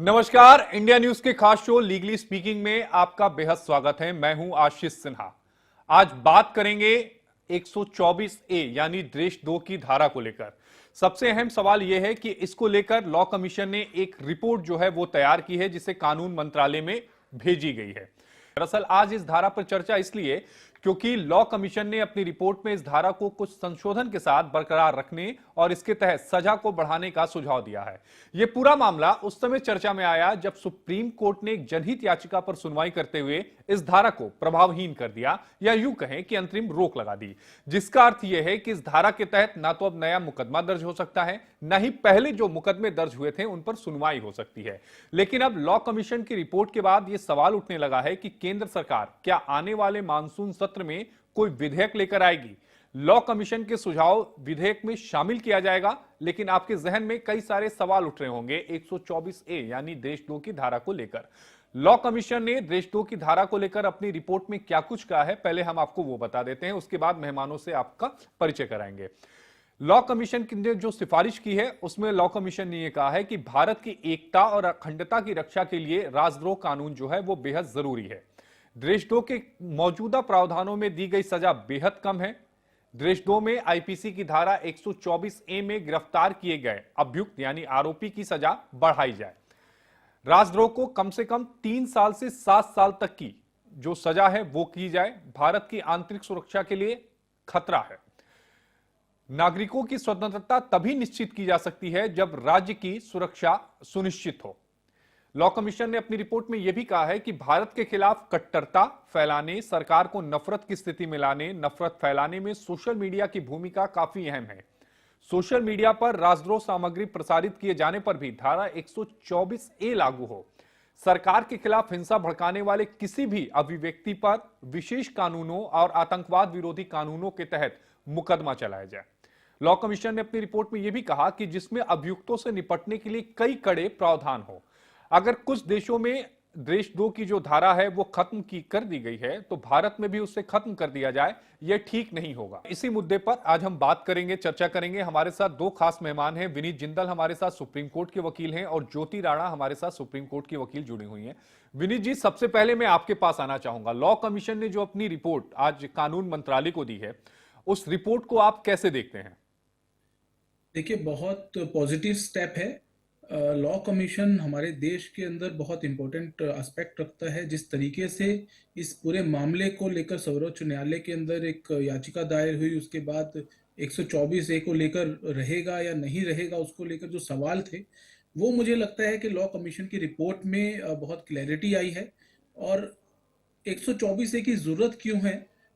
नमस्कार, India news के खास शो लीगली स्पीकिंग में आपका बेहद स्वागत है। मैं हूं आशीष सिन्हा। आज बात करेंगे 124 ए यानी देश 2 की धारा को लेकर। सबसे अहम सवाल यह है कि इसको लेकर लॉ कमीशन ने एक रिपोर्ट जो है वो तैयार की है, जिसे कानून मंत्रालय में भेजी गई है। दरअसल आज इस धारा पर चर्चा इसलिए क्योंकि लॉ कमीशन ने अपनी रिपोर्ट में इस धारा को कुछ संशोधन के साथ बरकरार रखने और इसके तहत सजा को बढ़ाने का सुझाव दिया है। यह पूरा मामला उस समय चर्चा में आया जब सुप्रीम कोर्ट ने एक जनहित याचिका पर सुनवाई करते हुए इस धारा को प्रभावहीन कर दिया, या यूं कहें कि अंतरिम रोक लगा दी, जिसका अर्थ यह है कि इस धारा के तहत ना तो अब नया मुकदमा दर्ज हो सकता है, न ही पहले जो मुकदमे दर्ज हुए थे उन पर सुनवाई हो सकती है। लेकिन अब लॉ कमीशन की रिपोर्ट के बाद यह सवाल उठने लगा है कि केंद्र सरकार क्या आने वाले मानसून सत्र में कोई विधेयक लेकर आएगी। लॉ कमीशन के सुझाव विधेयक में शामिल किया जाएगा, लेकिन आपके जहन में कई सारे सवाल उठ रहे होंगे 124 ए यानी देश 2 की धारा को लेकर। लॉ कमीशन ने देश 2 की धारा को लेकर अपनी रिपोर्ट में क्या कुछ कहा है, पहले हम आपको वो बता देते हैं, उसके बाद मेहमानों से आपका परिचय कराएंगे। लॉ कमीशन ने जो सिफारिश की है उसमें लॉ कमीशन ने यह कहा है कि भारत की एकता और अखंडता की रक्षा के लिए राजद्रोह कानून जो है वो बेहद जरूरी है। देश 2 के मौजूदा प्रावधानों में दी गई सजा बेहद कम है। देश 2 में आईपीसी की धारा 124 ए में गिरफ्तार किए गए अभियुक्त यानी आरोपी की सजा बढ़ाई जाए। राजद्रोह को कम से कम 3 साल से 7 साल तक की जो सजा है वो की जाए। भारत की आंतरिक सुरक्षा के लिए खतरा है। नागरिकों की स्वतंत्रता तभी निश्चित की जा सकती है जब राज्य की सुरक्षा सुनिश्चित हो। लॉ कमीशन ने अपनी रिपोर्ट में यह भी कहा है कि भारत के खिलाफ कट्टरता फैलाने, सरकार को नफरत की स्थिति में लाने, नफरत फैलाने में सोशल मीडिया की भूमिका काफी अहम है। सोशल मीडिया पर राजद्रोह सामग्री प्रसारित किए जाने पर भी धारा 124 ए लागू हो। सरकार के खिलाफ हिंसा भड़काने वाले किसी भी अभिव्यक्ति पर विशेष कानूनों और आतंकवाद विरोधी कानूनों के तहत मुकदमा चलाया जाए। लॉ कमीशन ने अपनी रिपोर्ट में यह भी कहा कि जिसमें अभियुक्तों से निपटने के लिए कई कड़े प्रावधान हो। अगर कुछ देशों में देश 2 की जो धारा है वो खत्म कर दी गई है, तो भारत में भी उसे खत्म कर दिया जाए, यह ठीक नहीं होगा। इसी मुद्दे पर आज हम बात करेंगे, चर्चा करेंगे। हमारे साथ 2 खास मेहमान हैं। विनीत जिंदल हमारे साथ सुप्रीम कोर्ट के वकील हैं और ज्योति राणा हमारे साथ सुप्रीम कोर्ट की वकील जुड़ी हुई हैं। विनीत जी, सबसे पहले मैं आपके पास आना चाहूंगा। लॉ कमीशन ने जो अपनी रिपोर्ट आज कानून मंत्रालय को दी है, उस रिपोर्ट को आप कैसे देखते हैं? देखिए, बहुत पॉजिटिव स्टेप है। लॉ कमीशन हमारे देश के अंदर बहुत इम्पोर्टेंट एस्पेक्ट रखता है। जिस तरीके से इस पूरे मामले को लेकर सर्वोच्च न्यायालय के अंदर एक याचिका दायर हुई, उसके बाद 124 ए को लेकर रहेगा या नहीं रहेगा, उसको लेकर जो सवाल थे, वो मुझे लगता है कि लॉ कमीशन की रिपोर्ट में बहुत क्लैरिटी आई है। और 124 ए की जरूरत क्यों है,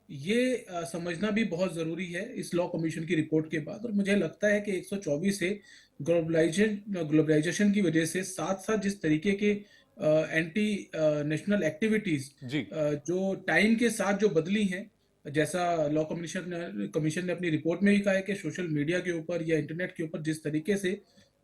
ये समझना भी बहुत ज़रूरी है इस लॉ कमीशन की रिपोर्ट के बाद। और मुझे लगता है कि 124 से ग्लोबलाइजेशन की वजह से साथ साथ जिस तरीके के एंटी नेशनल एक्टिविटीज़ जी। जो टाइम के साथ जो बदली हैं, जैसा लॉ कमीशन ने अपनी रिपोर्ट में भी कहा है कि सोशल मीडिया के ऊपर या इंटरनेट के ऊपर जिस तरीके से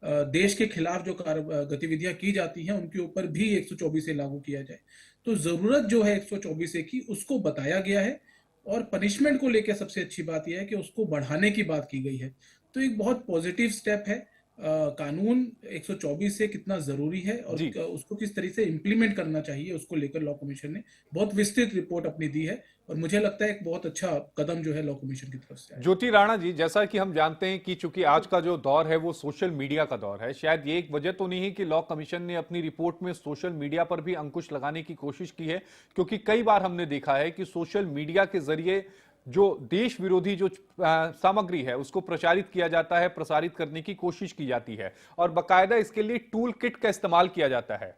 देश के खिलाफ जो गतिविधियां की जाती हैं, उनके ऊपर भी 124 से लागू किया जाए। तो ज़रूरत जो है 124 की, उसको बताया गया है। और पनिशमेंट को लेकर सबसे अच्छी बात यह है कि उसको बढ़ाने की बात की गई है। तो एक बहुत पॉजिटिव स्टेप है। कानून 124 से कितना जरूरी है और जी। उसको किस तरह से इम्प्लीमेंट करना चाहिए, उसको लेकर लॉ कमीशन ने बहुत विस्तृत रिपोर्ट अपनी दी है। और मुझे लगता है एक बहुत अच्छा कदम जो है लॉ कमीशन की तरफ से आया। ज्योति राणा जी, जैसा कि हम जानते हैं कि चूंकि आज का जो दौर है वो सोशल मीडिया का दौर है, शायद ये एक वजह तो नहीं है कि लॉ कमीशन ने अपनी रिपोर्ट में सोशल मीडिया पर भी अंकुश लगाने की कोशिश की है, क्योंकि कई बार हमने देखा है कि सोशल मीडिया के जरिए जो देश विरोधी जो सामग्री है उसको प्रचारित किया जाता है, प्रसारित करने की कोशिश की जाती है और बाकायदा इसके लिए टूल किट का इस्तेमाल किया जाता है।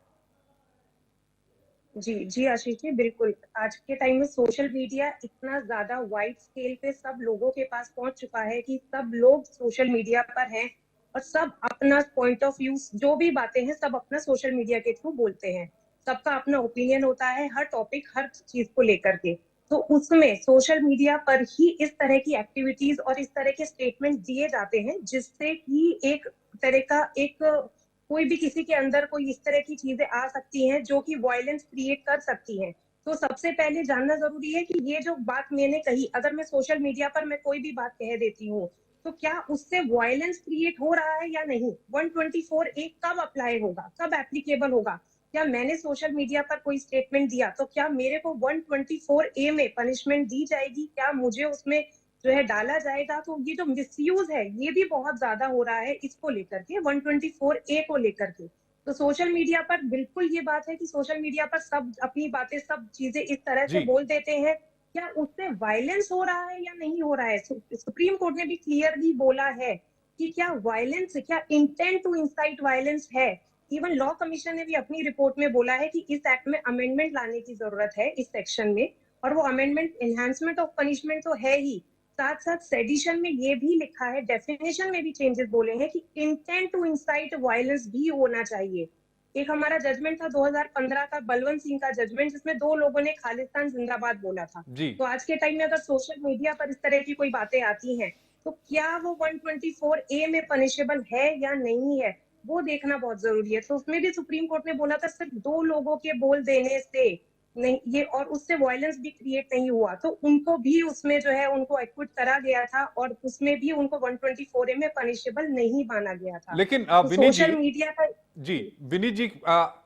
जी जी आशीष जी, बिल्कुल। आज के टाइम में सोशल मीडिया इतना ज्यादा वाइड स्केल पे सब लोगों के पास पहुंच चुका है कि सब लोग सोशल मीडिया पर हैं और सब अपना पॉइंट ऑफ व्यू, जो भी बातें हैं, सब अपना सोशल मीडिया के थ्रू बोलते हैं। सबका अपना ओपिनियन होता है हर टॉपिक, हर चीज को लेकर के। तो उसमें सोशल मीडिया पर ही इस तरह की एक्टिविटीज और इस तरह के स्टेटमेंट दिए जाते हैं, जिससे कि एक तरह का कोई भी किसी के अंदर कोई इस तरह की चीजें आ सकती हैं जो कि वायलेंस क्रिएट कर सकती हैं। तो सबसे पहले जानना जरूरी है कि ये जो बात मैंने कही, अगर मैं सोशल मीडिया पर मैं कोई भी बात कह देती हूँ, तो क्या उससे वायलेंस क्रिएट हो रहा है या नहीं? 124A कब अप्लाई होगा, कब एप्लीकेबल होगा? क्या मैंने सोशल मीडिया पर कोई स्टेटमेंट दिया तो क्या मेरे को 124A में पनिशमेंट दी जाएगी? क्या मुझे उसमें जो है डाला जाएगा? तो ये जो मिसयूज है ये भी बहुत ज्यादा हो रहा है इसको लेकर के, 124A को लेकर के। तो सोशल मीडिया पर बिल्कुल ये बात है कि सोशल मीडिया पर सब अपनी बातें, सब चीजें इस तरह से जी। बोल देते हैं। क्या उससे वायलेंस हो रहा है या नहीं हो रहा है? सुप्रीम कोर्ट ने भी क्लियरली बोला है कि क्या वायलेंस, क्या इंटेंट टू इंसाइट वायलेंस है। इवन लॉ कमीशन ने भी अपनी रिपोर्ट में बोला है कि इस एक्ट में अमेंडमेंट लाने की जरूरत है इस सेक्शन में, और वो अमेंडमेंट एनहांसमेंट ऑफ पनिशमेंट तो है ही, साथ साथ सेडिशन में ये भी लिखा है, डेफिनेशन में भी चेंजेस बोले हैं कि इंटेंट टू इंसाइट वायलेंस भी होना चाहिए। एक हमारा जजमेंट था 2015 का, बलवंत सिंह का जजमेंट, जिसमें 2 लोगों ने खालिस्तान जिंदाबाद बोला था। जी। तो आज के टाइम में अगर सोशल मीडिया पर इस तरह की कोई बातें आती हैं तो क्या वो 124A में पनिशेबल है या नहीं है, वो देखना बहुत जरूरी है। तो उसमें भी सुप्रीम कोर्ट ने बोला था सिर्फ 2 लोगों के बोल देने से नहीं ये, और उससे वायलेंस भी क्रिएट नहीं हुआ, तो उनको भी उसमें जो है उनको एक्विट करा गया था, और उसमें भी उनको 124A में पनिशेबल नहीं माना गया था। लेकिन तो विनीत जी, सोशल मीडिया का जी विनीत जी,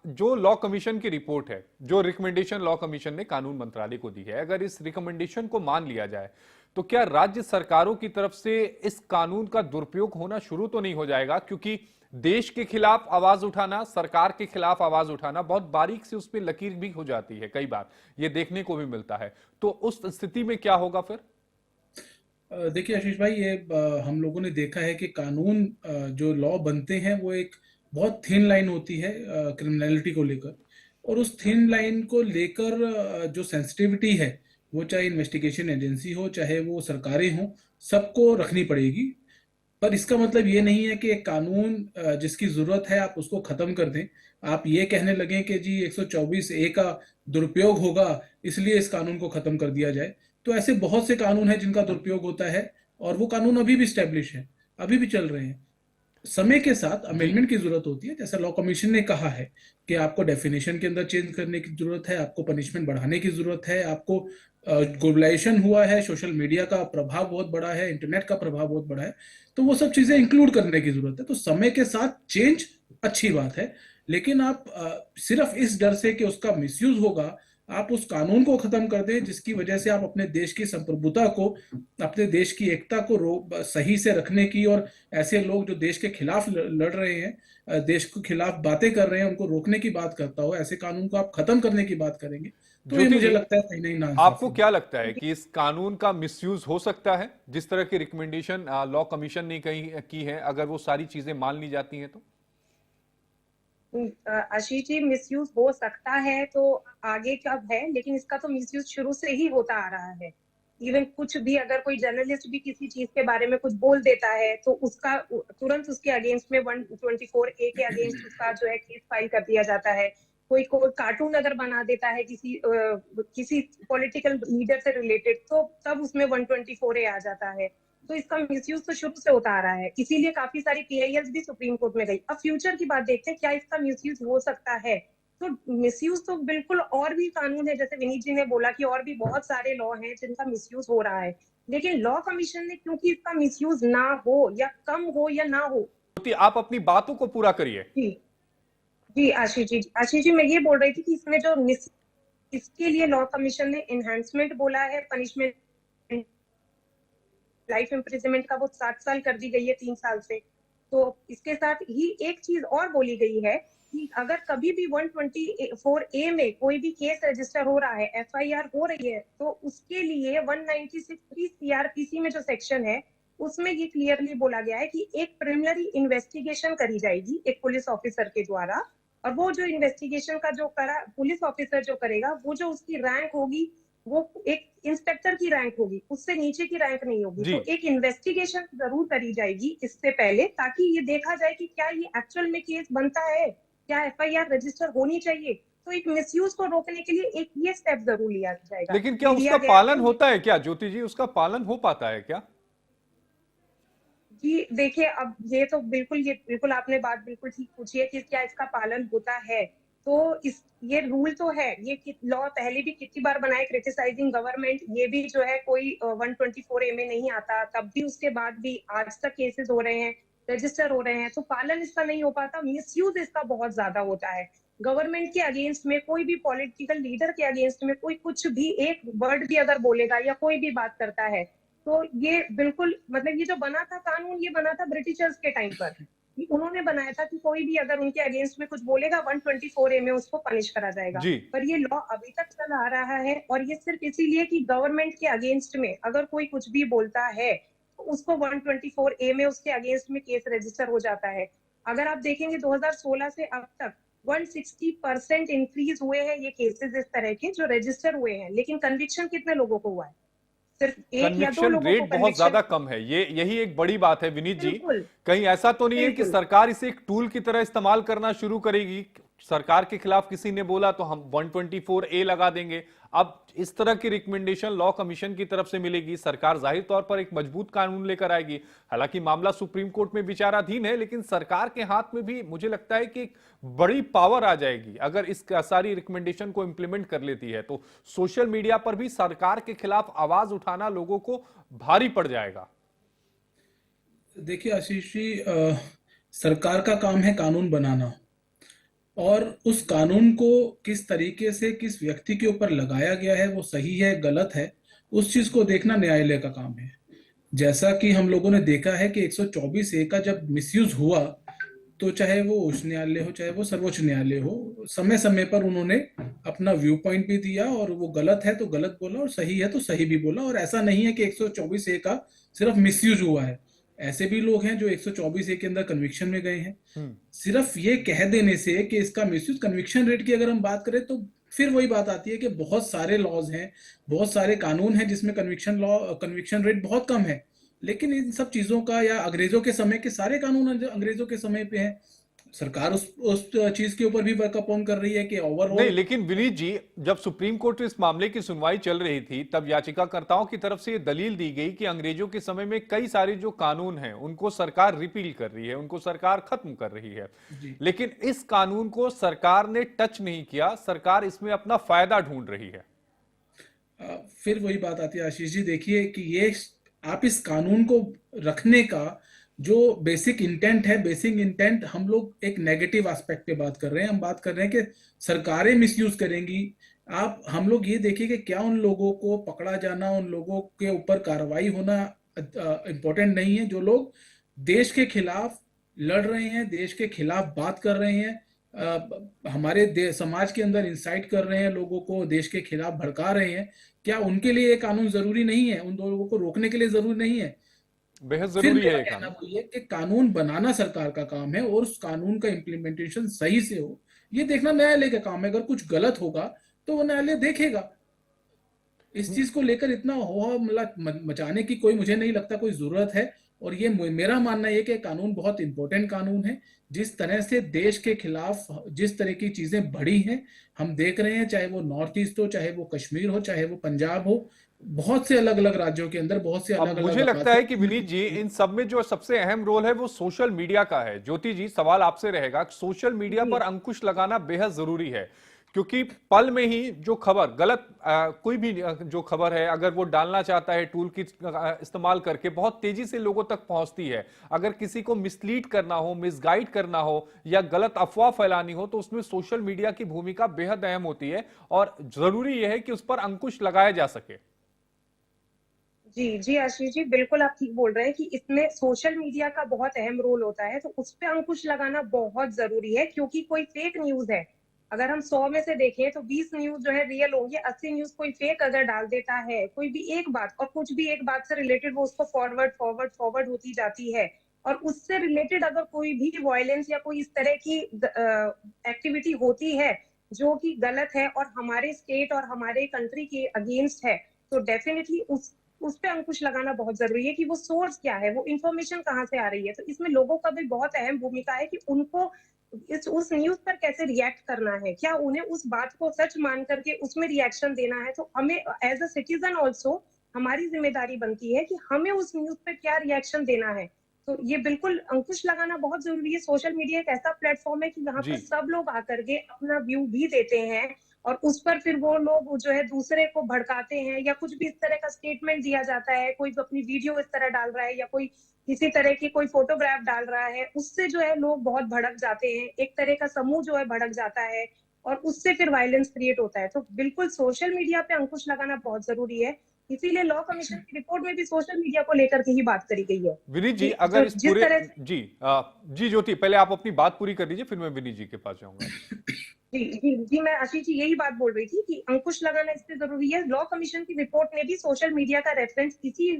जो लॉ कमीशन की रिपोर्ट है, जो रिकमेंडेशन लॉ कमीशन ने कानून मंत्रालय को दी है, अगर इस रिकमेंडेशन को मान लिया जाए तो क्या राज्य सरकारों की तरफ से इस कानून का दुरुपयोग होना शुरू तो नहीं हो जाएगा? क्योंकि देश के खिलाफ आवाज उठाना, सरकार के खिलाफ आवाज उठाना बहुत बारीक से उसमें लकीर भी हो जाती है, कई बार ये देखने को भी मिलता है। तो उस स्थिति में क्या होगा फिर? देखिए आशीष भाई, ये हम लोगों ने देखा है कि कानून जो लॉ बनते हैं वो एक बहुत थिन लाइन होती है क्रिमिनलिटी को लेकर, और उस थिन लाइन को लेकर जो सेंसिटिविटी है वो चाहे इन्वेस्टिगेशन एजेंसी हो चाहे वो सरकारें हो, सबको रखनी पड़ेगी। पर इसका मतलब ये नहीं है कि एक कानून जिसकी जरूरत है आप उसको खत्म कर दें। आप ये कहने लगे कि जी 124A का दुरुपयोग होगा इसलिए इस कानून को खत्म कर दिया जाए। तो ऐसे बहुत से कानून हैं जिनका दुरुपयोग होता है, और वो कानून अभी भी स्टैब्लिश है, अभी भी चल रहे हैं। समय के साथ अमेंडमेंट की जरूरत होती है, जैसा लॉ कमीशन ने कहा है कि आपको डेफिनेशन के अंदर चेंज करने की जरूरत है, आपको पनिशमेंट बढ़ाने की जरूरत है, आपको ग्लोबलाइजेशन हुआ है, सोशल मीडिया का प्रभाव बहुत बड़ा है, इंटरनेट का प्रभाव बहुत बड़ा है, तो वो सब चीजें इंक्लूड करने की जरूरत है। तो समय के साथ चेंज अच्छी बात है, लेकिन आप सिर्फ इस डर से कि उसका मिसयूज होगा आप उस कानून को खत्म कर दें जिसकी वजह से आप अपने देश की संप्रभुता को, अपने देश की एकता को सही से रखने की, और ऐसे लोग जो देश के खिलाफ लड़ रहे हैं, देश के खिलाफ बातें कर रहे हैं, उनको रोकने की बात करता हो, ऐसे कानून को आप खत्म करने की बात करेंगे, तो ये ज्योति मुझे जी, लगता है कहीं ना आपको क्या लगता है कि इस कानून का मिसयूज हो सकता है? जिस तरह की रिकमेंडेशन लॉ कमीशन ने की है, अगर वो सारी चीजें मान ली जाती हैं तो? आशीष जी, मिसयूज हो सकता है तो आगे कब है, लेकिन इसका तो मिसयूज शुरू से ही होता आ रहा है। इवन कुछ भी, अगर कोई जर्नलिस्ट भी किसी चीज के बारे में कुछ बोल देता है तो उसका तुरंत उसके अगेंस्ट में 124A के अगेंस्ट उसका जो है केस फाइल कर दिया जाता है। कोई कार्टून अगर बना देता है किसी पॉलिटिकल लीडर से रिलेटेड, तो तब उसमें 124A आ जाता है। तो इसका मिसयूज तो शुरू से होता आ रहा है, इसीलिए काफी सारी PILs भी सुप्रीम कोर्ट में गई। अब फ्यूचर की बात देखते हैं, क्या इसका मिसयूज हो सकता है? तो मिसयूज तो बिल्कुल, और भी कानून है, जैसे विनीत जी ने बोला कि और भी बहुत सारे लॉ हैं जिनका मिसयूज हो रहा है, लेकिन लॉ कमीशन ने क्योंकि इसका मिसयूज ना हो या कम हो या ना हो। ज्योति, आप अपनी बातों को पूरा करिए। जी जी आशीष जी, मैं ये बोल रही थी कि इसमें जो इसके लिए लॉ कमीशन ने एनहांसमेंट बोला है, पनिशमेंट लाइफ इम्प्रिजनमेंट का वो 7 साल कर दी गई है 3 साल से। तो इसके साथ ही एक चीज और बोली गई है कि अगर कभी भी 124A में कोई भी केस रजिस्टर हो रहा है, FIR हो रही है, तो उसके लिए 1963 CRPC में जो सेक्शन है उसमें ये क्लियरली बोला गया है कि एक प्रिलिमिनरी इन्वेस्टिगेशन करी जाएगी एक पुलिस ऑफिसर के द्वारा, और वो जो इन्वेस्टिगेशन का जो पुलिस ऑफिसर जो करेगा, वो जो उसकी रैंक होगी वो एक इंस्पेक्टर की रैंक होगी, उससे नीचे की रैंक नहीं होगी। तो एक इन्वेस्टिगेशन जरूर करी जाएगी इससे पहले, ताकि ये देखा जाए कि क्या ये एक्चुअल में केस बनता है, क्या FIR रजिस्टर होनी चाहिए। तो एक मिसयूज को रोकने के लिए एक ये स्टेप जरूर लिया जाएगा। लेकिन क्या उसका पालन होता है क्या ज्योति जी? उसका पालन हो पाता है क्या? जी देखिए, अब ये तो बिल्कुल आपने बात बिल्कुल ठीक पूछी है कि क्या इसका पालन होता है। तो इस ये रूल तो है, ये लॉ पहले भी कितनी बार बनाए, क्रिटिसाइजिंग गवर्नमेंट, ये भी जो है कोई 124A में नहीं आता, तब भी उसके बाद भी आज तक केसेस हो रहे हैं, रजिस्टर हो रहे हैं, तो पालन इसका नहीं हो पाता, मिसयूज इसका बहुत ज्यादा होता है। गवर्नमेंट के अगेंस्ट में, कोई भी पॉलिटिकल लीडर के अगेंस्ट में कोई कुछ भी एक वर्ड भी अगर बोलेगा या कोई भी बात करता है, तो ये बिल्कुल मतलब ये जो बना था कानून, ये बना था ब्रिटिशर्स के टाइम पर, उन्होंने बनाया था कि कोई भी अगर उनके अगेंस्ट में कुछ बोलेगा 124A में उसको पनिश करा जाएगा। जी पर ये लॉ अभी तक चला आ रहा है, और ये सिर्फ इसीलिए कि गवर्नमेंट के अगेंस्ट में अगर कोई कुछ भी बोलता है तो उसको 124A में उसके अगेंस्ट में केस रजिस्टर हो जाता है। अगर आप देखेंगे 2016 से अब तक 160% इंक्रीज हुए हैं ये केसेस इस तरह के जो रजिस्टर हुए हैं, लेकिन कन्विक्शन कितने लोगों को हुआ है? सिर्फ एक या दो कन्विक्शन लोगों को रेट बहुत कन्विक्शन। ज्यादा कम है, ये यही एक बड़ी बात है विनीत जी। बिल्कुल कहीं ऐसा तो नहीं है कि बिल्कुल। सरकार इसे एक टूल की तरह इस्तेमाल करना शुरू करेगी, सरकार के खिलाफ किसी ने बोला तो हम 124A लगा देंगे। अब इस तरह की रिकमेंडेशन लॉ कमीशन की तरफ से मिलेगी, सरकार जाहिर तौर पर एक मजबूत कानून लेकर आएगी। हालांकि मामला सुप्रीम कोर्ट में विचाराधीन है, लेकिन सरकार के हाथ में भी मुझे लगता है कि एक बड़ी पावर आ जाएगी अगर इस सारी रिकमेंडेशन को इंप्लीमेंट कर लेती है, तो सोशल मीडिया पर भी सरकार के खिलाफ आवाज उठाना लोगों को भारी पड़ जाएगा। देखिए आशीष जी, सरकार का काम है कानून बनाना, और उस कानून को किस तरीके से किस व्यक्ति के ऊपर लगाया गया है, वो सही है गलत है, उस चीज को देखना न्यायालय का काम है। जैसा कि हम लोगों ने देखा है कि 124A का जब मिसयूज हुआ, तो चाहे वो उच्च न्यायालय हो चाहे वो सर्वोच्च न्यायालय हो, समय समय पर उन्होंने अपना व्यू पॉइंट भी दिया, और वो गलत है तो गलत बोला और सही है तो सही भी बोला। और ऐसा नहीं है कि 124A का सिर्फ मिसयूज हुआ है, ऐसे भी लोग हैं जो 124A के अंदर कन्विक्शन में गए हैं। सिर्फ ये कह देने से कि इसका मिसयूज, कन्विक्शन रेट की अगर हम बात करें तो फिर वही बात आती है कि बहुत सारे लॉज हैं, बहुत सारे कानून हैं जिसमें कन्विक्शन रेट बहुत कम है। लेकिन इन सब चीजों का, या अंग्रेजों के समय के सारे कानून अंग्रेजों के समय पे हैं, सरकार उस चीज के ऊपर भी वर्क अपॉन कर रही है कि नहीं, ओवरऑल। लेकिन विनीत जी, जब सुप्रीम कोर्ट में इस मामले की सुनवाई चल रही थी तब याचिकाकर्ताओं की तरफ से यह दलील दी गई कि अंग्रेजों के समय में कई सारे जो कानून हैं उनको सरकार रिपील कर रही है, उनको सरकार खत्म कर रही है, लेकिन इस कानून को सरकार ने टच नहीं किया, सरकार इसमें अपना फायदा ढूंढ रही है। फिर वही बात आती है आशीष जी, देखिए कि ये आप इस कानून को रखने का जो बेसिक इंटेंट है, बेसिक इंटेंट हम लोग एक नेगेटिव एस्पेक्ट पे बात कर रहे हैं। हम बात कर रहे हैं कि सरकारें मिसयूज करेंगी। हम लोग ये देखिए कि क्या उन लोगों को पकड़ा जाना, उन लोगों के ऊपर कार्रवाई होना इम्पोर्टेंट नहीं है, जो लोग देश के खिलाफ लड़ रहे हैं, देश के खिलाफ बात कर रहे हैं, हमारे समाज के अंदर इंसाइट कर रहे हैं, लोगों को देश के खिलाफ भड़का रहे हैं। क्या उनके लिए ये कानून जरूरी नहीं है? उन लोगों को रोकने के लिए जरूरी नहीं है? बेहद फिर जरूरी है मेरा ये कहना कानून। वही है कि कानून बनाना सरकार का काम है, और उस कानून का इम्प्लीमेंटेशन सही से हो, ये देखना न्यायालय का काम है। अगर कुछ गलत होगा तो वो न्यायालय देखेगा। इस चीज को लेकर इतना हो मचाने की कोई, मुझे नहीं लगता कोई जरूरत है। और ये मेरा मानना है कि कानून बहुत इंपॉर्टेंट कानून है। जिस तरह से देश के खिलाफ जिस तरह की चीजें बढ़ी हैं, हम देख रहे हैं, चाहे वो नॉर्थ ईस्ट हो, चाहे वो कश्मीर हो, चाहे वो पंजाब हो, बहुत से अलग अलग राज्यों के अंदर बहुत से अलग अब अलग मुझे लगता है कि विनीत जी, इन सब में जो सबसे अहम रोल है वो सोशल मीडिया का है। ज्योति जी, सवाल आपसे रहेगा, सोशल मीडिया पर अंकुश लगाना बेहद जरूरी है, क्योंकि पल में ही जो खबर गलत कोई भी जो खबर है, अगर वो डालना चाहता है टूल की इस्तेमाल करके, बहुत तेजी से लोगों तक पहुंचती है। अगर किसी को मिसलीड करना हो, मिसगाइड करना हो, या गलत अफवाह फैलानी हो, तो उसमें सोशल मीडिया की भूमिका बेहद अहम होती है, और जरूरी यह है कि उस पर अंकुश लगाया जा सके। जी जी आशीष जी, बिल्कुल आप ठीक बोल रहे हैं कि इसमें सोशल मीडिया का बहुत अहम रोल होता है, तो उस पर अंकुश लगाना बहुत जरूरी है। क्योंकि कोई फेक न्यूज है, अगर हम 100 में से देखें तो 20 न्यूज जो है रियल होंगे, 80 न्यूज कोई फेक अगर डाल देता है, कोई भी एक बात, और कुछ भी एक बात से रिलेटेड वो उसको फॉरवर्ड फॉरवर्ड फॉरवर्ड होती जाती है, और उससे रिलेटेड अगर कोई भी वायलेंस या कोई इस तरह की एक्टिविटी होती है जो कि गलत है और हमारे स्टेट और हमारे कंट्री के अगेंस्ट है, तो डेफिनेटली उस पे अंकुश लगाना बहुत जरूरी है कि वो सोर्स क्या है, वो इंफॉर्मेशन कहाँ से आ रही है। तो इसमें लोगों का भी बहुत अहम भूमिका है कि उनको उस न्यूज पर कैसे रिएक्ट करना है, क्या उन्हें उस बात को सच मान करके उसमें रिएक्शन देना है। तो हमें एज अ सिटीजन ऑल्सो हमारी जिम्मेदारी बनती है कि हमें उस न्यूज पर क्या रिएक्शन देना है। तो ये बिल्कुल अंकुश लगाना बहुत जरूरी है। सोशल मीडिया एक ऐसा प्लेटफॉर्म है कि यहाँ जी पर सब लोग आकर के अपना व्यू भी देते हैं, और उस पर फिर वो लोग जो है दूसरे को भड़काते हैं, या कुछ भी इस तरह का स्टेटमेंट दिया जाता है, कोई अपनी वीडियो इस तरह डाल रहा है, या कोई किसी तरह की कोई फोटोग्राफ डाल रहा है, उससे जो है लोग बहुत भड़क जाते हैं, एक तरह का समूह जो है भड़क जाता है, और उससे फिर वायलेंस क्रिएट होता है। तो बिल्कुल सोशल मीडिया पे अंकुश लगाना बहुत जरूरी है। इसीलिए लॉ कमीशन की रिपोर्ट में भी सोशल मीडिया को लेकर के ही बात करी गई है विनीत जी, कि अगर जो इस जिस पूरे तरह से जी जी ज्योति, पहले आप अपनी बात पूरी कर लीजिए, फिर मैं विनीत जी के पास जाऊंगा। जी मैं आशीष जी यही बात बोल रही थी कि अंकुश लगाना इससे जरूरी है। लॉ कमीशन की रिपोर्ट ने भी सोशल मीडिया का रेफरेंस इसी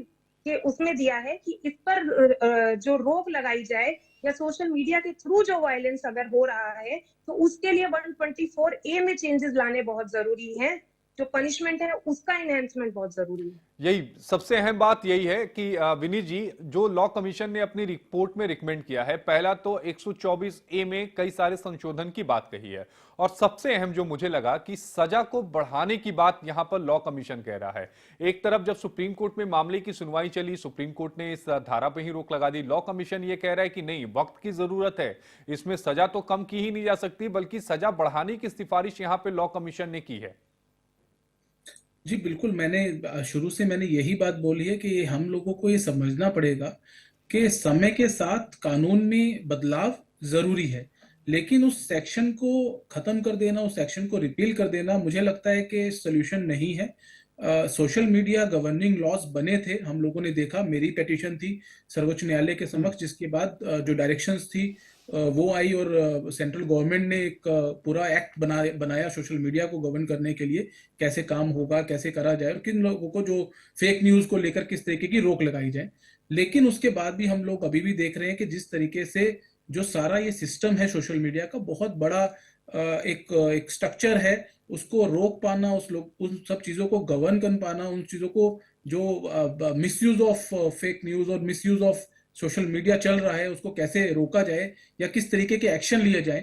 के उसमें दिया है कि इस पर जो रोक लगाई जाए, या सोशल मीडिया के थ्रू जो वायलेंस अगर हो रहा है, तो उसके लिए 124A में चेंजेस लाने बहुत जरूरी हैं। जो पनिशमेंट है उसका इनहेंसमेंट बहुत जरूरी है। यही सबसे अहम बात यही है कि विनीत जी, जो लॉ कमीशन ने अपनी रिपोर्ट में रिकमेंड किया है, पहला तो 124A में कई सारे संशोधन की बात कही है, और सबसे अहम जो मुझे लगा कि सजा को बढ़ाने की बात यहां पर लॉ कमीशन कह रहा है। एक तरफ जब सुप्रीम कोर्ट में मामले की सुनवाई चली, सुप्रीम कोर्ट ने इस धारा पर ही रोक लगा दी। लॉ कमीशन ये कह रहा है कि नहीं, वक्त की जरूरत है, इसमें सजा तो कम की ही नहीं जा सकती, बल्कि सजा बढ़ाने की सिफारिश यहां पर लॉ कमीशन ने की है। जी बिल्कुल, मैंने शुरू से मैंने यही बात बोली है कि हम लोगों को ये समझना पड़ेगा कि समय के साथ कानून में बदलाव जरूरी है, लेकिन उस सेक्शन को खत्म कर देना, उस सेक्शन को रिपील कर देना, मुझे लगता है कि सोल्यूशन नहीं है। सोशल मीडिया गवर्निंग लॉज बने थे, हम लोगों ने देखा, मेरी पिटीशन थी सर्वोच्च न्यायालय के समक्ष, जिसके बाद जो डायरेक्शंस थी वो आई, और सेंट्रल गवर्नमेंट ने एक पूरा एक्ट बनाया सोशल मीडिया को गवर्न करने के लिए, कैसे काम होगा, कैसे करा जाए, और किन लोगों को जो फेक न्यूज को लेकर किस तरीके की रोक लगाई जाए। लेकिन उसके बाद भी हम लोग अभी भी देख रहे हैं कि जिस तरीके से जो सारा ये सिस्टम है सोशल मीडिया का, बहुत बड़ा एक स्ट्रक्चर है, उसको रोक पाना, उन सब चीजों को गवर्न कर पाना, उन चीजों को जो मिसयूज ऑफ फेक न्यूज और मिसयूज ऑफ सोशल मीडिया चल रहा है, उसको कैसे रोका जाए या किस तरीके के एक्शन लिए जाए।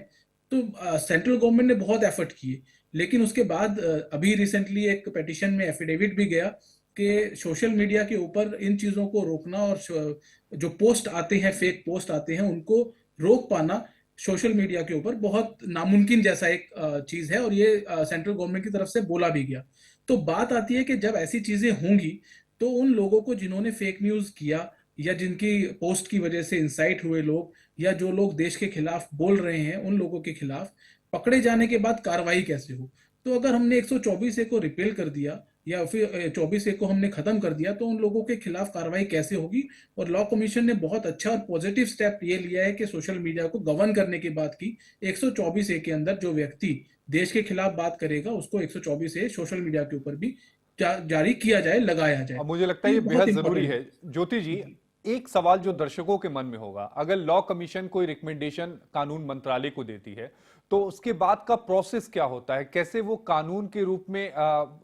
तो सेंट्रल गवर्नमेंट ने बहुत एफर्ट किए, लेकिन उसके बाद अभी रिसेंटली एक पिटीशन में एफिडेविट भी गया कि सोशल मीडिया के ऊपर इन चीजों को रोकना, और जो पोस्ट आते हैं, फेक पोस्ट आते हैं, उनको रोक पाना सोशल मीडिया के ऊपर बहुत नामुमकिन जैसा एक चीज है, और ये सेंट्रल गवर्नमेंट की तरफ से बोला भी गया। तो बात आती है कि जब ऐसी चीजें होंगी, तो उन लोगों को जिन्होंने फेक न्यूज किया, या जिनकी पोस्ट की वजह से इंसाइट हुए लोग, या जो लोग देश के खिलाफ बोल रहे हैं, उन लोगों के खिलाफ पकड़े जाने के बाद कार्रवाई कैसे हो। तो अगर हमने 124A को रिपेल कर दिया, या फिर 24A को हमने खत्म कर दिया, तो उन लोगों के खिलाफ कार्रवाई कैसे होगी। और लॉ कमीशन ने बहुत अच्छा और पॉजिटिव स्टेप ये लिया है कि सोशल मीडिया को गवर्न करने की बात की। 124A के अंदर जो व्यक्ति देश के खिलाफ बात करेगा, उसको 124A सोशल मीडिया के ऊपर भी जारी किया जाए, लगाया जाए। अब मुझे लगता तो है ये ये बहुत बेहद जरूरी इंपॉर्टेंट है। ज्योति जी, जी। एक सवाल जो दर्शकों के मन में होगा, अगर लॉ कमीशन कोई रिकमेंडेशन कानून मंत्रालय को देती है, तो उसके बाद का प्रोसेस क्या होता है, कैसे वो कानून के रूप में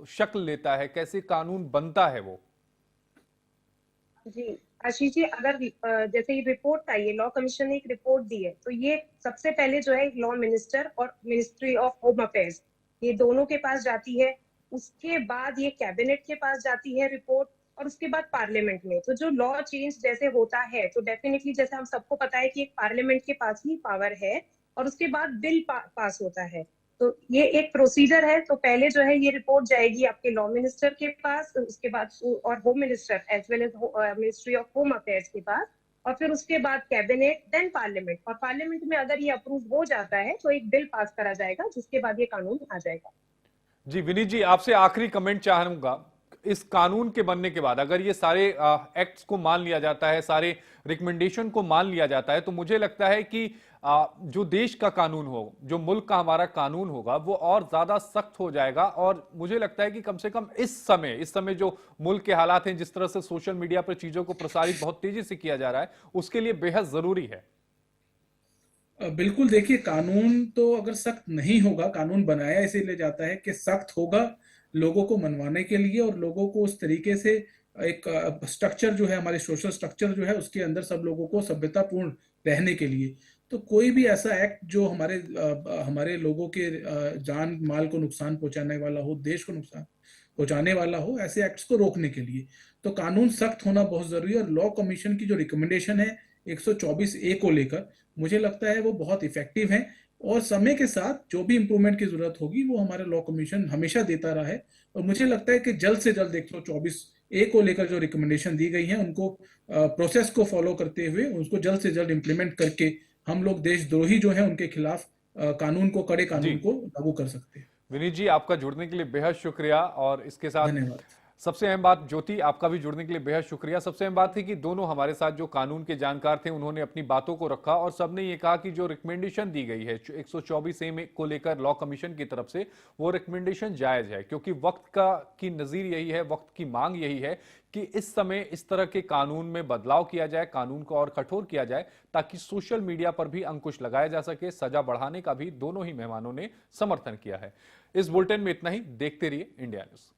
शक्ल लेता है, कैसे कानून बनता है वो? जी आशीष जी, अगर जैसे ये रिपोर्ट आई है, लॉ कमीशन ने एक रिपोर्ट दी है, तो ये सबसे पहले जो है लॉ मिनिस्टर और मिनिस्ट्री ऑफ होम अफेयर्स, ये दोनों के पास जाती है। उसके बाद ये कैबिनेट के पास जाती है रिपोर्ट, और उसके बाद पार्लियामेंट में। तो जो लॉ चेंज जैसे होता है, तो डेफिनेटली जैसे हम सबको पता है कि एक पार्लियामेंट के पास ही पावर है, और उसके बाद बिल पास होता है। तो ये एक प्रोसीजर है। तो पहले जो है ये रिपोर्ट जाएगी आपके लॉ मिनिस्टर के पास, उसके बाद और home minister as well as ministry of home affairs के पास, और फिर उसके बाद कैबिनेट, देन पार्लियामेंट। और पार्लियामेंट में अगर ये अप्रूव हो जाता है, तो एक बिल पास करा जाएगा, जिसके बाद ये कानून आ जाएगा। जी विनीत जी, आपसे आखिरी कमेंट चाहूंगा। इस कानून के बनने के बाद अगर ये सारे एक्ट्स को मान लिया जाता है, सारे रिकमेंडेशन को मान लिया जाता है, तो मुझे लगता है कि जो देश का कानून हो, जो मुल्क का हमारा कानून होगा, वो और ज्यादा सख्त हो जाएगा। और मुझे लगता है कि कम से कम इस समय जो मुल्क के हालात हैं, जिस तरह से सोशल मीडिया पर चीजों को प्रसारित बहुत तेजी से किया जा रहा है, उसके लिए बेहद जरूरी है। बिल्कुल, देखिए, कानून तो अगर सख्त नहीं होगा, कानून बनाया इसीलिए जाता है कि सख्त होगा लोगों को मनवाने के लिए, और लोगों को उस तरीके से एक स्ट्रक्चर जो है, हमारे सोशल स्ट्रक्चर जो है, उसके अंदर सब लोगों को सभ्यतापूर्ण रहने के लिए। तो कोई भी ऐसा एक्ट जो हमारे लोगों के जान माल को नुकसान पहुंचाने वाला हो, देश को नुकसान पहुंचाने वाला हो, ऐसे एक्ट्स को रोकने के लिए तो कानून सख्त होना बहुत जरूरी है। और लॉ कमीशन की जो रिकमेंडेशन है, 124 ए को लेकर मुझे लगता है वो बहुत इफेक्टिव है, और समय के साथ जो भी इम्प्रूवमेंट की जरूरत होगी वो हमारा लॉ कमीशन हमेशा देता रहा है। और मुझे लगता है कि जल्द से जल्द 124 ए को लेकर जो रिकमेंडेशन दी गई है उनको प्रोसेस को फॉलो करते हुए उसको जल्द से जल्द इम्प्लीमेंट करके हम लोग देशद्रोही जो है उनके खिलाफ कानून को, कड़े जी कानून को लागू कर सकते हैं। विनीत जी, आपका जुड़ने के लिए बेहद शुक्रिया। और इसके साथ धन्यवाद। सबसे अहम बात, ज्योति, आपका भी जुड़ने के लिए बेहद शुक्रिया। सबसे अहम बात थी कि दोनों हमारे साथ जो कानून के जानकार थे उन्होंने अपनी बातों को रखा और सबने ये कहा कि जो रिकमेंडेशन दी गई है 124 ए में को लेकर लॉ कमीशन की तरफ से, वो रिकमेंडेशन जायज है, क्योंकि वक्त का की नजीर यही है, वक्त की मांग यही है कि इस समय इस तरह के कानून में बदलाव किया जाए, कानून को और कठोर किया जाए, ताकि सोशल मीडिया पर भी अंकुश लगाया जा सके। सजा बढ़ाने का भी दोनों ही मेहमानों ने समर्थन किया है। इस बुलेटिन में इतना ही। देखते रहिए इंडिया न्यूज।